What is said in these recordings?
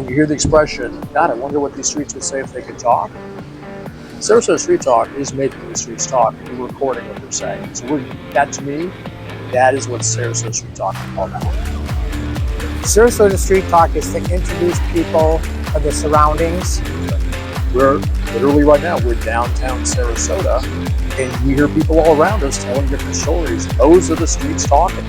You hear the expression, God, I wonder what these streets would say if they could talk. Sarasota Street Talk is making the streets talk, and we're recording what they're saying. So that, to me, that is what Sarasota Street Talk is all about. Sarasota Street Talk is to introduce people of the surroundings. We're literally right now, we're downtown Sarasota, and we hear people all around us telling different stories. Those are the streets talking.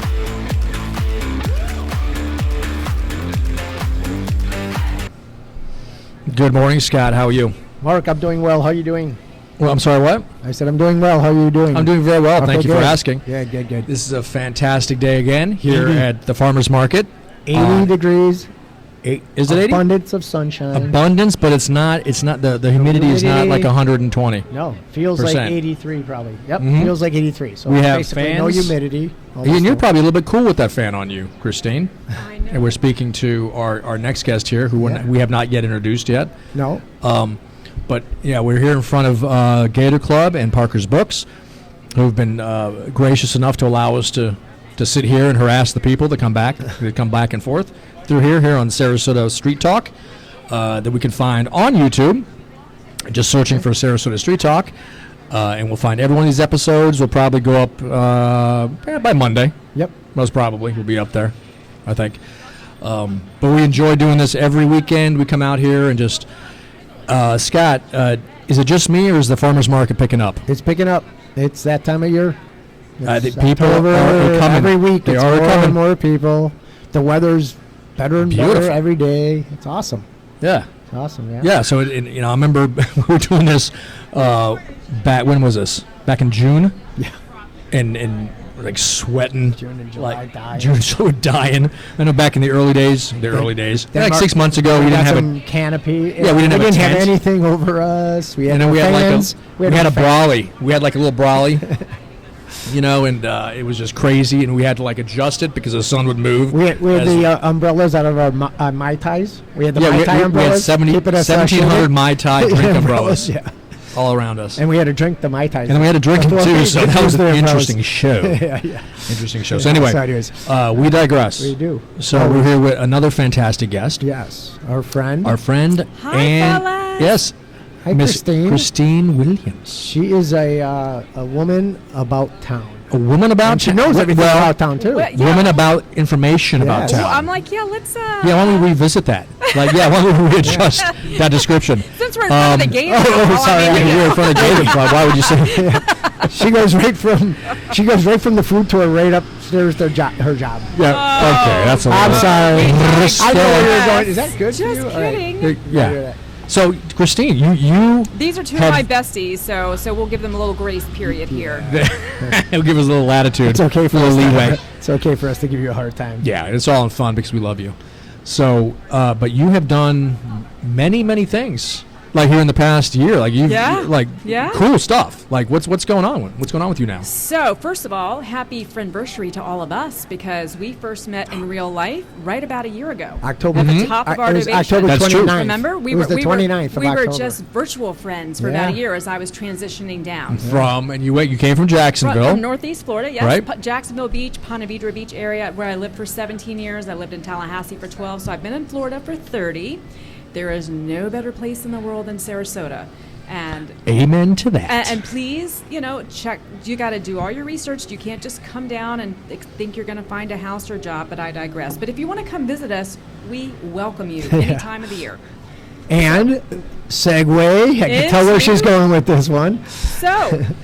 Good morning, Scott. How are you? Mark, I'm doing well. How are you doing? Well, I'm sorry, what? I said I'm doing well. How are you doing? I'm doing very well. Thank you for asking. Yeah, good. This is a fantastic day again here at the farmer's market. 80 degrees. Is it 80? Abundance of sunshine. Abundance, but it's not the humidity is not like 120. No, feels like 83 probably. Yep, feels like 83. So we have basically fans. No humidity. And you're probably a little bit cool with that fan on you, Christine. I know. And we're speaking to our next guest here, who we have not yet introduced yet. No. But yeah, we're here in front of Gator Club and Parker's Books, who've been gracious enough to allow us to sit here and harass the people that come back and forth through here on Sarasota Street Talk, that we can find on YouTube. Just searching for Sarasota Street Talk, and we'll find every one of these episodes. Will probably go up by Monday. Yep. Most probably we'll be up there, I think. But we enjoy doing this every weekend. We come out here and just. Scott, is it just me, or is the farmer's market picking up? It's picking up. It's that time of year. The people are coming. Every week. They it's are more coming. and more people. The weather's better and Beautiful. better every day. It's awesome. Yeah. It's awesome. Yeah. Yeah. So I remember we were doing this back. When was this? Back in June. Yeah. And like sweating. June and July dying. June so dying. I know back in the early days. Like 6 months ago, we we didn't got have some canopy. Yeah, we didn't have a tent. anything over us. We had and then we fans. had a brawly. We had like a little brawly. And it was just crazy, and we had to like adjust it because the sun would move. We had the umbrellas out of our Mai Tais. We had the Mai Tai umbrellas. We had 1,700 Mai Tai drink umbrellas. Yeah. All around us. And we had to drink the Mai Tais. And then we had to drink them too, so that was an interesting show. Yeah. Interesting show. So anyway, we digress. We do. So we're here with another fantastic guest. Yes. Our friend. Hi, fellas. Yes. Hi, Miss Christine Williams. She is a woman about town. A woman about and she knows everything about town, too. Well, yeah. Woman about information about town. Well, I'm like, let's... Yeah, why don't we revisit that? Why don't we readjust that description? Since we're in front of the Gator Sorry, we're in front of Gator Club. Why would you say that? She goes right from the food tour right upstairs to her job. Yeah. Okay, that's a I'm sorry. I know where you're going. Is that good Just for you? kidding. Right. Yeah. So, Christine, you These are two of my besties, so we'll give them a little grace period here. It'll give us a little latitude. It's okay for a us little leeway. It's okay for us to give you a hard time. Yeah, it's all in fun because we love you. So, but you have done many things. Like here in the past year, cool stuff. Like what's going on? What's going on with you now? So first of all, happy friendversary to all of us because we first met in real life right about a year ago. October at the top of our innovation. October That's 29th. true. Remember, we were 29th of October. We were just virtual friends for about a year as I was transitioning down. You came from Jacksonville, from Northeast Florida, yes, right? Jacksonville Beach, Ponte Vedra Beach area, where I lived for 17 years. I lived in Tallahassee for 12, so I've been in Florida for 30. There is no better place in the world than Sarasota. And amen to that. And please, check. You got to do all your research. You can't just come down and think you're going to find a house or a job, but I digress. But if you want to come visit us, we welcome you any time of the year. And segue, I can tell where she's going with this one. So,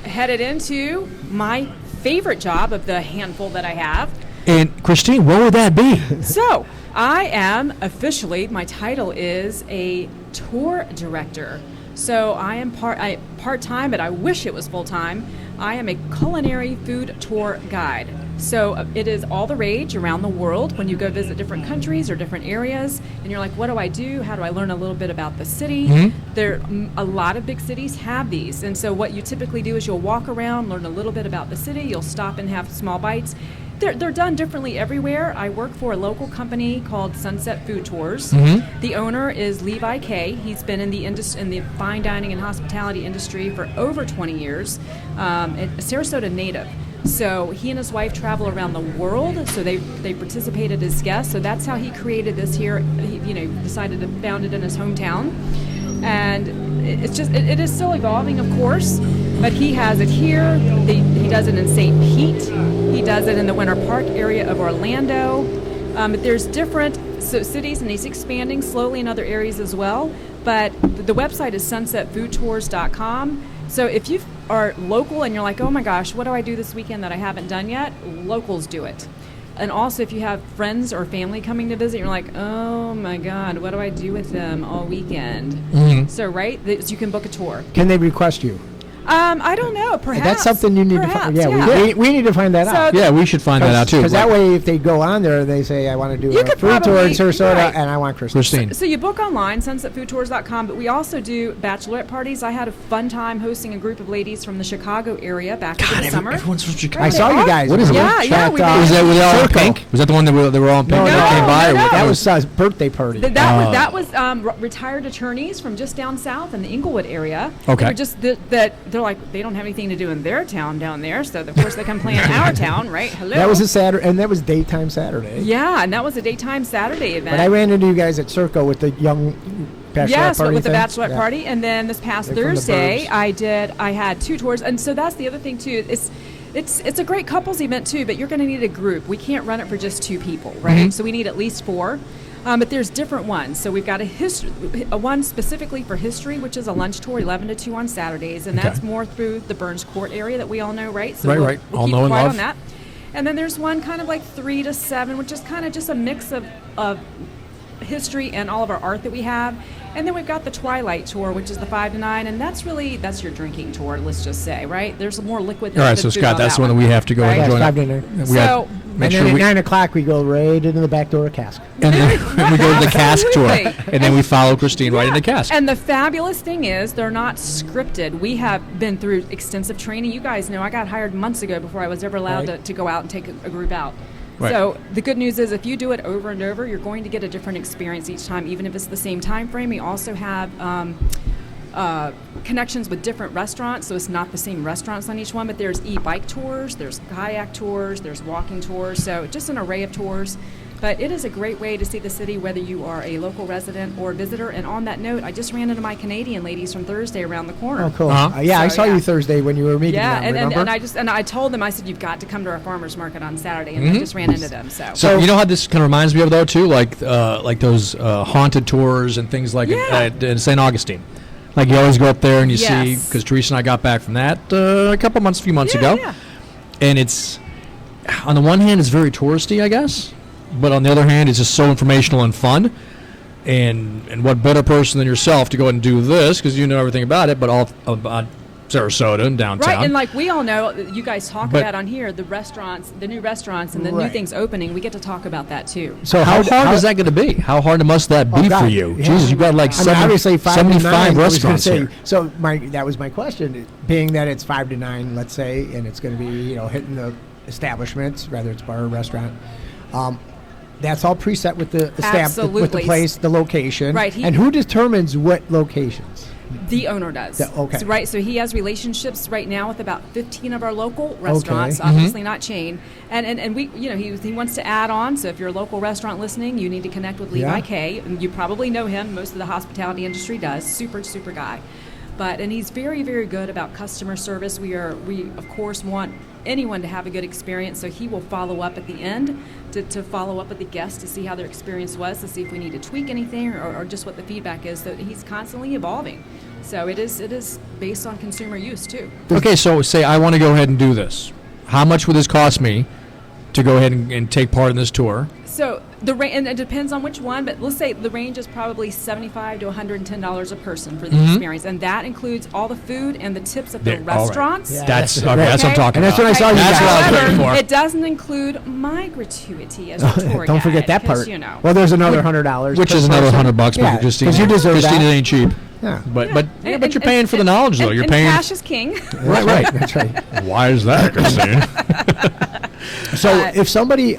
headed into my favorite job of the handful that I have. And Christine, what would that be? So, I am officially, my title is a tour director. So I am part-time, but I wish it was full-time. I am a culinary food tour guide. So it is all the rage around the world when you go visit different countries or different areas, and you're like, what do I do? How do I learn a little bit about the city? A lot of big cities have these, and so what you typically do is you'll walk around, learn a little bit about the city, you'll stop and have small bites. They're done differently everywhere. I work for a local company called Sunset Food Tours. The owner is Levi Kay. He's been in the fine dining and hospitality industry for over 20 years. A Sarasota native. So he and his wife travel around the world. So they participated as guests. So that's how he created this here. He, decided to found it in his hometown, and it's just it is still evolving, of course. But he has it here. He does it in St. Pete. He does it in the Winter Park area of Orlando. But there's different cities, and he's expanding slowly in other areas as well. But the website is sunsetfoodtours.com. So if you are local and you're like, oh my gosh, what do I do this weekend that I haven't done yet? Locals do it. And also if you have friends or family coming to visit, you're like, oh my God, what do I do with them all weekend? Mm-hmm. So, right, you can book a tour. Can they request you? I don't know. Perhaps That's something you need to find. Yeah, we need to find that out. Yeah, we should find that out too. Because that way, if they go on there, they say, I want to do a food tour in Sarasota, right. and I want Christine. So you book online, sunsetfoodtours.com, but we also do bachelorette parties. I had a fun time hosting a group of ladies from the Chicago area back in the summer. Everyone's from Chicago. I saw you guys. What is it? Yeah, we did. Was that were they all in pink? Was that the one that they were all in pink? No, that came by? no. That was his birthday party. That was retired attorneys from just down south in the Inglewood area. Okay. They were just they're like, they don't have anything to do in their town down there, so of course they come play in our town, right? Hello. That was a Saturday, and that was daytime Saturday. Yeah, and that was a daytime Saturday event. But I ran into you guys at Circo with the young bachelorette party. With the thing. bachelorette party, and then this past They're from the Thursday, burbs. I had 2 tours, and so that's the other thing too. It's a great couples event too, but you're going to need a group. We can't run it for just 2 people, right? Mm-hmm. So we need at least 4. But there's different ones. So we've got a one specifically for history, which is a lunch tour, 11 to 2 on Saturdays, and that's more through the Burns Court area that we all know, right? So right. We'll All keep know and quiet love. on that. And then there's one kind of like 3 to 7, which is kind of just a mix of history and all of our art that we have. And then we've got the Twilight Tour, which is the 5 to 9, and that's your drinking tour, let's just say, right? There's more liquid. All right, so Scott, that's the one that we have to go right? and join. 5 to 9. So, Make And sure then we at 9 o'clock, we go right into the back door of Cask. and then we go to the cask tour, Absolutely. and then we follow Christine right into cask. And the fabulous thing is, they're not scripted. We have been through extensive training. You guys know I got hired months ago before I was ever allowed Right. to go out and take a group out. Right. So the good news is, if you do it over and over, you're going to get a different experience each time, even if it's the same time frame. We also have connections with different restaurants, so it's not the same restaurants on each one, but there's e-bike tours, there's kayak tours, there's walking tours, so just an array of tours. But it is a great way to see the city, whether you are a local resident or visitor. And on that note, I just ran into my Canadian ladies from Thursday around the corner. Oh, cool. Uh-huh. Yeah, I So, saw yeah. you Thursday when you were meeting Yeah, them, and remember? I told them, I said, you've got to come to our farmers market on Saturday, and I just ran into them. So you know how this kind of reminds me of though too, like those haunted tours and things like Yeah. in St. Augustine. Like you always go up there and you see, Yes. because Teresa and I got back from that a few months Yeah, ago, yeah. and it's on the one hand it's very touristy, I guess, but on the other hand it's just so informational and fun. And what better person than yourself to go ahead and do this, because you know everything about it, but all about Sarasota and downtown. Right, and like we all know, you guys talk But- about on here, the restaurants, the new restaurants, and the new Right. things opening. We get to talk about that too. So How hard is that going to be? How hard must that be Oh, for God, you? yeah. Jesus, you've got like I mean, obviously 5 to 9, 75 I was gonna restaurants say, here. So that was my question, being that it's 5 to 9, let's say, and it's going to be hitting the establishments, whether it's bar or restaurant. That's all preset with the stamp, with the Absolutely. place, the location. Right, And who determines what locations? The owner does. Okay. So, right, so he has relationships right now with about 15 of our local restaurants, Okay. obviously not chain. And we, he wants to add on. So if you're a local restaurant listening, you need to connect with Levi Yeah. K. And you probably know him. Most of the hospitality industry does. Super, super guy. And he's very, very good about customer service. We of course want anyone to have a good experience, so he will follow up at the end to follow up with the guests to see how their experience was, to see if we need to tweak anything or just what the feedback is. So he's constantly evolving. So it is based on consumer use too. Okay, so say I want to go ahead and do this. How much would this cost me to go ahead and take part in this tour? So and it depends on which one, but let's say the range is probably $75 to $110 a person for the experience, and that includes all the food and the tips at the All right. restaurants. Yeah. That's Okay. okay. That's what I'm talking And that's about. what I saw you That's guys. what I was looking However, for. it doesn't include my gratuity as a tour Don't guide, forget that 'cause, part. Well, there's another $100, Which per is another person. $100, Yeah, because Christine, 'cause you deserve Christine, that. it ain't cheap. Yeah. But And- you're paying for the knowledge though. and- You're and paying. cash is king. Right. That's right. Why is that, Christine? So if somebody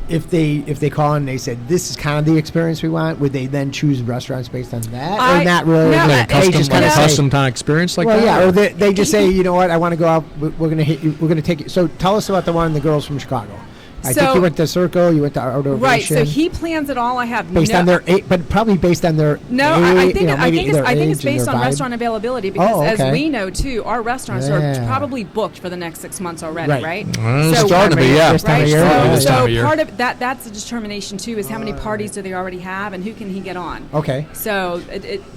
if they call and they said this is kind of the experience we want, would they then choose restaurants based on that, or not really? No, Like a They custom, just like kinda a say- custom kind of experience like well, that? yeah, or they just say, you know what, I want to go out. We're going to hit you. We're going to take you. So tell us about the one, the girls from Chicago. I think So- you went to Circle. You went to Outdoor Right. So Ovation. he plans it all. I have based no, on their age, but probably based on their No, I think I think it's based on restaurant availability because Oh, okay. as we know too, our restaurants are Yeah. probably booked for the next 6 months already, Right. right? It's starting to be, yeah. This time Right. of year, Starting this time So of year. part of that's the determination too is how many parties do they already have and who can he get on. Okay. So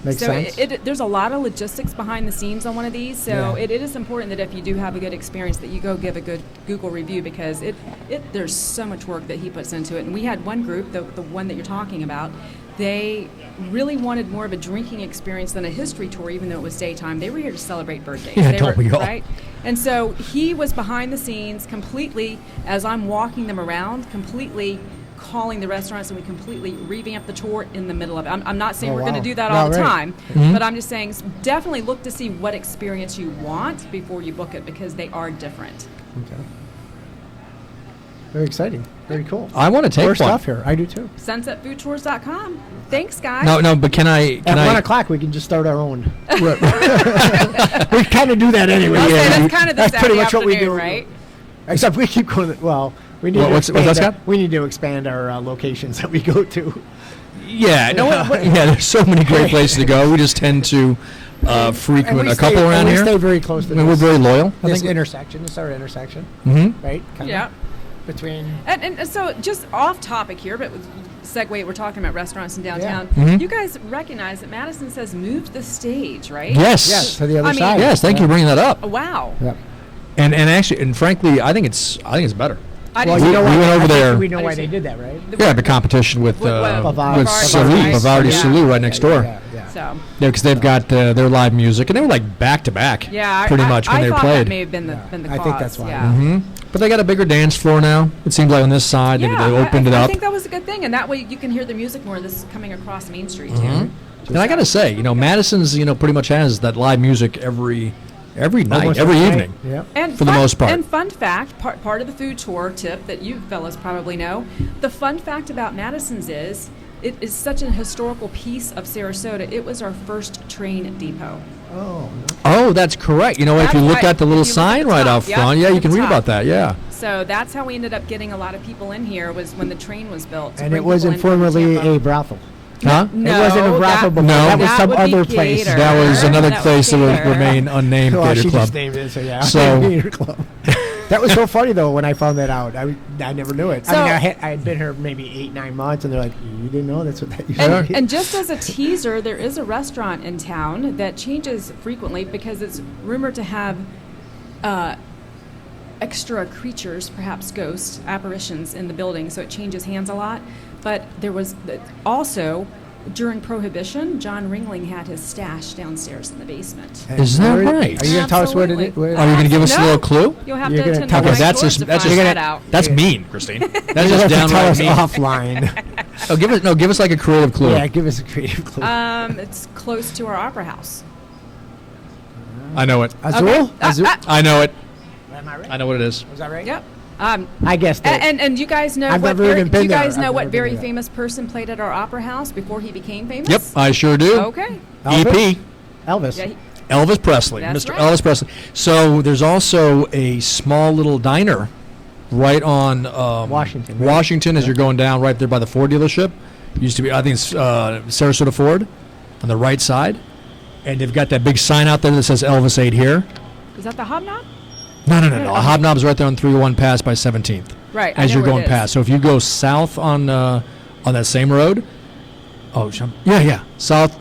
Makes sense. there's a lot of logistics behind the scenes on one of these. So Yeah. it is important that if you do have a good experience that you go give a good Google review because there's so much work that he puts into it. And we had one group, the one that you're talking about, they really wanted more of a drinking experience than a history tour, even though it was daytime. They were here to celebrate birthdays. Yeah, They don't were, we all? right? And so he was behind the scenes completely, as I'm walking them around, completely calling the restaurants, and we completely revamped the tour in the middle of it. I'm not saying Oh, we're going wow. to do that No, all the right. time, Mm-hmm. but I'm just saying definitely look to see what experience you want before you book it because they are different. Okay. Very exciting. Very cool. I want to take More one. stuff here. I do too. SunsetFoodTours.com. Thanks, guys. No, but can I? At 1 o'clock, we can just start our own. We kind of do that anyway. I'll say that's kind of the That's pretty Saturday much what we afternoon, do, right? Except we keep going. Well, we need to What's expand that, Scott? We need to expand our locations that we go to. Yeah, no, yeah. There's so many great places to go. We just tend to frequent a couple around we here. stay very close to I mean, we're this, very loyal. I this think. intersection. This is our intersection, Mm-hmm. right? Kinda Yeah. Between. And so just off topic here, but segue, we're talking about restaurants in downtown. Mhm. You guys recognize that Madison says moved the stage, right? Yes. Yes, to the other I mean- side. Yes. Thank you for bringing that up. Oh, wow. Yep. And actually, and frankly, I think it's better. I Well, didn't you know we why? went over I think there. We know I why do they too. did that, right? Yeah, the competition with Bavard, with right? Salute, Bavardi Yeah. Salute right next door. Yeah, yeah. So, Yeah, because they've got their live music, and they were like back to back. yeah. pretty I, much I when they thought played. that may have been the I cause. think that's why. Yeah. Hmm. But they got a bigger dance floor now. It seems like on this side they opened it I up. think that was a good thing, and that way you can hear the music more. This is coming across Main Street too. Mhm. And I got to say, Madison's pretty much has that live music every night, Almost every night. evening. Yep. And For the most part. And fun fact, part of the food tour tip that you fellas probably know, the fun fact about Madison's is it is such a historical piece of Sarasota. It was our first train depot. Oh, no. Oh, that's correct. If That's you look right. at the little If you look at sign the right top, out yeah, front, look you at can the read top. about that. Yeah. So that's how we ended up getting a lot of people in here was when the train was built. to And bring it wasn't people in from formerly Tampa. a brothel. Huh? No, It wasn't a brothel before. No. That was some would be other place. Gator. That was another That was place that would Gator. remain unnamed Well, Gator she Club. just named it, so yeah. So- Gator Club. That was so funny though when I found that out. I never knew it. So- I had been here maybe 8-9 months, and they're like, "You didn't know that's what that used to And, be." and just as a teaser, there is a restaurant in town that changes frequently because it's rumored to have extra creatures, perhaps ghosts, apparitions in the building, so it changes hands a lot. But there was also, during Prohibition, John Ringling had his stash downstairs in the basement. Is that right? Are you gonna tell us what it is? Absolutely. Are you going to give us a No. little clue? You'll have You're to gonna attend tell the us- right course to find that out. That's mean, Christine. That's You just have to tell downright us mean. offline. Oh, give us like a creative clue. Yeah, give us a creative clue. It's close to our opera house. I know it. Azul? Okay. Azul? I know it. Am I right? I know what it is. Was that right? Yep. I guessed it. And you guys know I've what never very, even been you guys there. know I've what never very been there. famous person played at our opera house before he became famous? Yep, I sure do. Okay. EP. Elvis. Yeah, he- Elvis Presley, That's Mr. right. Elvis Presley. So there's also a small little diner right on Washington, right? Washington, as you're going down right there by the Ford dealership. Used to be, I think it's Sarasota Ford on the right side, and they've got that big sign out there that says Elvis ate here. Is that the Hobnob? No. Yeah. Hobnob's right there on 301 pass by 17th. Right. I As know you're where going it is. past. So if you go south on that same road, south.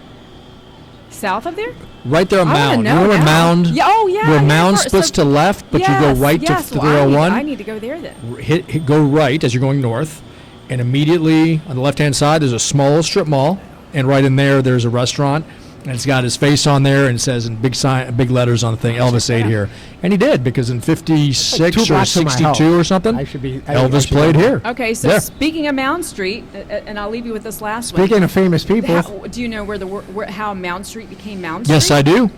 South of there? Right there, I wanna Mound. You know know where now. Mound? Yeah, oh, yeah, Where yeah, Mound so- splits to left, but you go right yes, to well, I 301. I need to go there then. Go right as you're going north, and immediately on the left-hand side there's a small strip mall, and right in there's a restaurant, and it's got his face on there, and it says in big letters on the thing, Elvis ate here, and he did because in '56 Like 2 or blocks from my '62 or house. something, I should Elvis should played know. here. Okay, so Yeah. speaking of Mound Street, and I'll leave you with this last one. Speaking of famous people, Do you know how Mound Street became Mound Street? Yes, I do.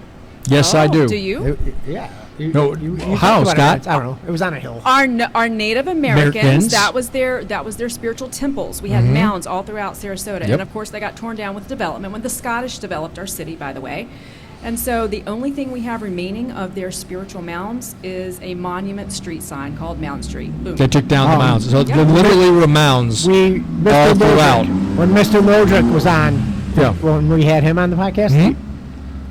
Yes, I Oh, do. Do you? yeah. No, how, talked about it. Scott? I don't know. It was on a hill. Our Native Americans, Americans. that was their spiritual temples. We had mounds all throughout Sarasota, Yep. and of course they got torn down with development when the Scottish developed our city, by the way. And so the only thing we have remaining of their spiritual mounds is a monument street sign called Mound Street. Boom. They took down the Oh. mounds. So Yeah. there literally were mounds all throughout. When Mr. Modric was on, Yeah. when we had him on the podcast, Mhm.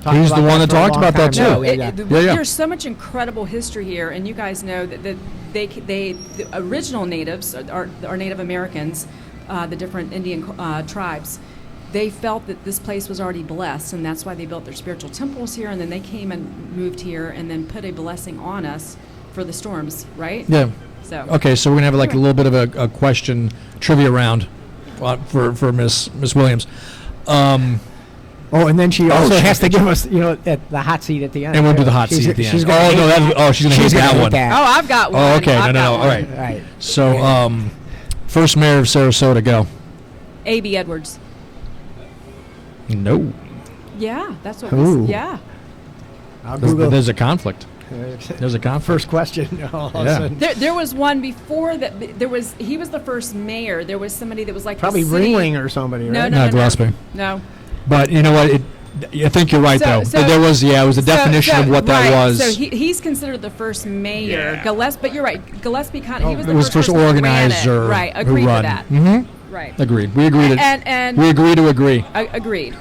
talked He's about the one that for a talked long about that, time. too. No, Yeah. Yeah. there's so much incredible history here, and you guys know that the original natives, our Native Americans, the different Indian tribes, they felt that this place was already blessed, and that's why they built their spiritual temples here, and then they came and moved here and then put a blessing on us for the storms, right? Yeah. So Okay, so we're gonna have like a little bit of a question trivia round for Miss Williams. Oh, and then she also shit. has to give us, at the hot seat at the end. And we'll do the hot She's- seat at the she's end. gonna Oh, hate no, that. she's gonna hate She's that gonna one. hate Oh, I've got one. Oh, okay. I've No, got all one. right. Right. So, first mayor of Sarasota, go. A.B. Edwards. No. Yeah, that's what Ooh. we. Yeah. I'll Google. There's a conflict. There's a conflict. First question. All of a Yeah. sudden. There was one before that. He was the first mayor. There was somebody that was like Probably the city. Ringling or somebody, right? No, no, Not no, Gillespie. no. But you know what? I think you're right, though. So- There was, it was a definition of what that right, was. So he's considered the first mayor. Yeah. Gillespie, but you're right. Gillespie he was the it was first first person who ran it. organizer Right, who agreed run. to that. Mm-hmm. Right. Agreed. We agreed. And We agree to agree. Agreed.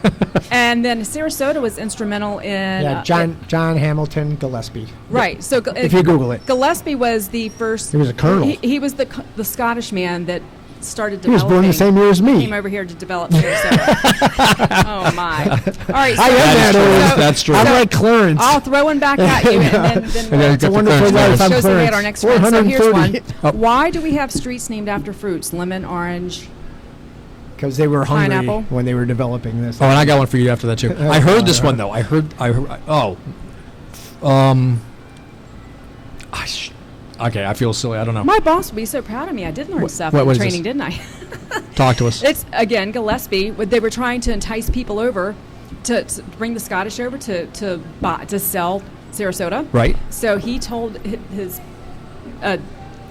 And then Sarasota was instrumental in Yeah, John Hamilton Gillespie. right. So If you Google it. Gillespie was the first. He was a colonel. He was the Scottish man that started He was developing. born the same year as me. Came over here to develop Sarasota. Oh my! All right, so, I am That is that true. old. That's true. I'm like Clarence. I'll throw one back at you, and then And we'll then It's a get the wonderful Clarence life. Clarence. I'm shows that we had Clarence. our next one. So here's one. 430. Why do we have streets named after fruits? Lemon, orange. Because they were hungry Pineapple. when they were developing this. Oh, and I got one for you after that too. I heard this one though. I heard. Okay, I feel silly. I don't know. My boss would be so proud of me. I did learn stuff in what is training, this? didn't I? Talk to us. It's again Gillespie. They were trying to entice people over to bring the Scottish over to sell Sarasota. Right. So he told his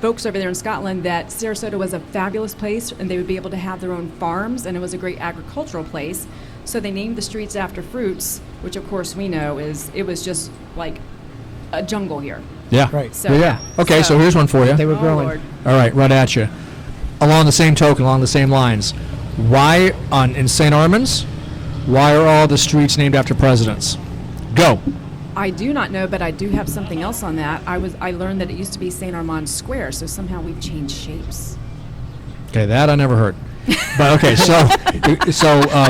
folks over there in Scotland that Sarasota was a fabulous place and they would be able to have their own farms and it was a great agricultural place. So they named the streets after fruits, which of course we know it was just like a jungle here. Yeah. Right. So Yeah. Okay, so here's one for you. They were Oh, growing. Lord. All right, right at you. Along the same token, along the same lines, why in St. Armand's? Why are all the streets named after presidents? Go. I do not know, but I do have something else on that. I learned that it used to be St. Armand Square, so somehow we've changed shapes. Okay, that I never heard. But okay, so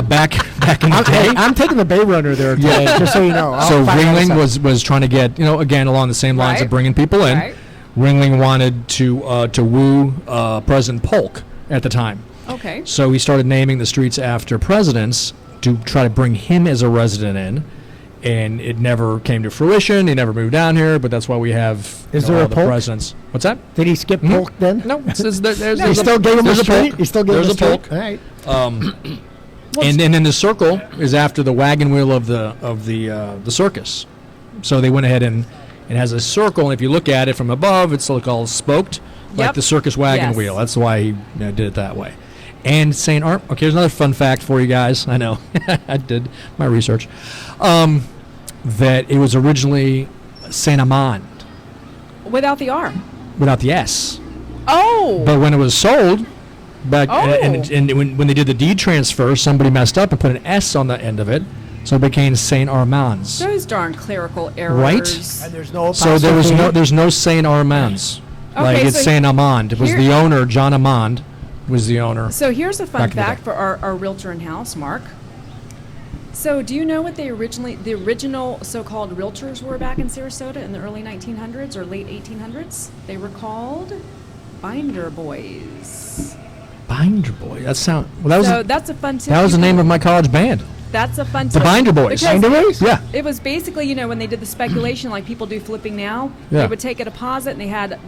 back in the day. I'm taking the Bay Runner there today, just so you know. I'll So find out Ringling something. was trying to get, again along the same lines Right. of bringing people in. Right. Ringling wanted to woo President Polk at the time. Okay. So he started naming the streets after presidents to try to bring him as a resident in, and it never came to fruition. He never moved down here, but that's why we have Is there all a the Polk? presidents. What's that? Did he skip Hmm? Polk then? No, there's He still gave him a there's street? Polk. He still gave There's him a a street? Polk. All right. And then the circle is after the wagon wheel of the circus. So they went ahead and it has a circle, and if you look at it from above, it's like all spoked, like Yep. the circus wagon Yes. wheel. That's why he did it that way. And St. Okay, here's another fun fact for you guys. I know, I did my research. That it was originally Saint Amand Without the R. without the S. Oh. But when it was sold, back Oh. and when they did the deed transfer, somebody messed up and put an S on the end of it, so it became Saint Armand's. Those darn clerical errors. Right? And there's no So there's no Saint Armand's. Okay, Like it's so Saint Amand. It was here- the owner, John Amand, was the owner. So here's a fun Back in the fact day. for our realtor in house, Mark. So do you know what the original so-called realtors were back in Sarasota in the early 1900s or late 1800s? They were called binder boys. Binder Boy. That sound. Well, that was So that's a fun tip. that was the You name can- of my college band. That's a fun The tip. Binder Boys. Because Binder Boys? Yeah. It was basically, when they did the speculation like people do flipping now, Yeah. they would take a deposit and they had,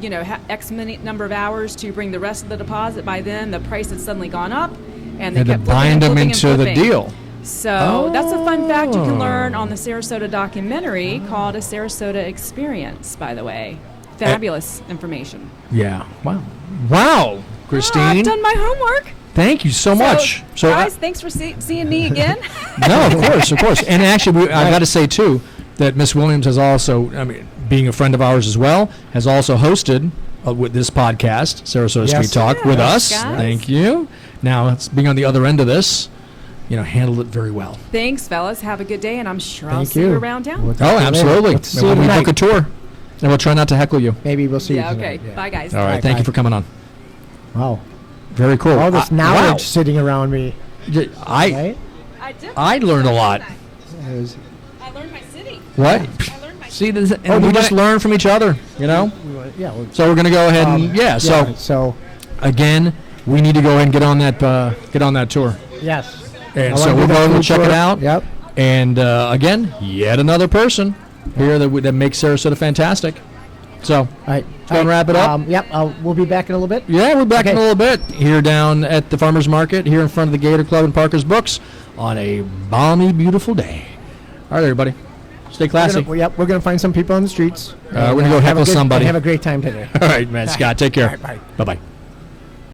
X number of hours to bring the rest of the deposit. By then, the price had suddenly gone up and they Had to kept flipping bind and them flipping and into the flipping. deal. So that's a fun fact you can learn on the Sarasota documentary called A Sarasota Experience, by the way. Fabulous information. Yeah. Wow, Christine. I've done my homework. Thank you so much. So, guys, thanks for seeing me again. No, of course. And actually, I got to say, too, that Miss Williams has also, I mean, being a friend of ours as well, has also hosted with this podcast, Sarasota Street Talk, with us. Guys. Thank you. Now, it's being on the other end of this, handled it very well. Thanks, fellas. Have a good day, and I'm sure I'll Thank see you. you around town. Oh, absolutely. Let's see you When we tonight. book a tour, and we'll try not to heckle you. Maybe we'll see you Yeah, okay. tonight. Yeah. Bye, guys. All right. Bye, Thank bye. you for coming on. Wow. Very cool. All this Wow. knowledge sitting around me. I Right? learned a lot. It was- I learned my city. What? I learned my See, this, and Oh, we we just wanna- learn from each other, yeah. So we're gonna go ahead and So again, we need to go ahead and get on that tour. yes. And I so wanna we'll do go that and food check it tour. out. Yep. And again, yet another person here that makes Sarasota fantastic. So All right. go and wrap it up. Yep. We'll be back in a little bit. yeah, we're back in Okay. a little bit here down at the Farmers Market here in front of the Gator Club and Parker's Books on a balmy, beautiful day. All right, everybody, stay classy. We're gonna find some people on the streets. We're gonna go have heckle a good, somebody. Have a great time today. All right, man, Scott, take care. All right, bye. Bye-bye.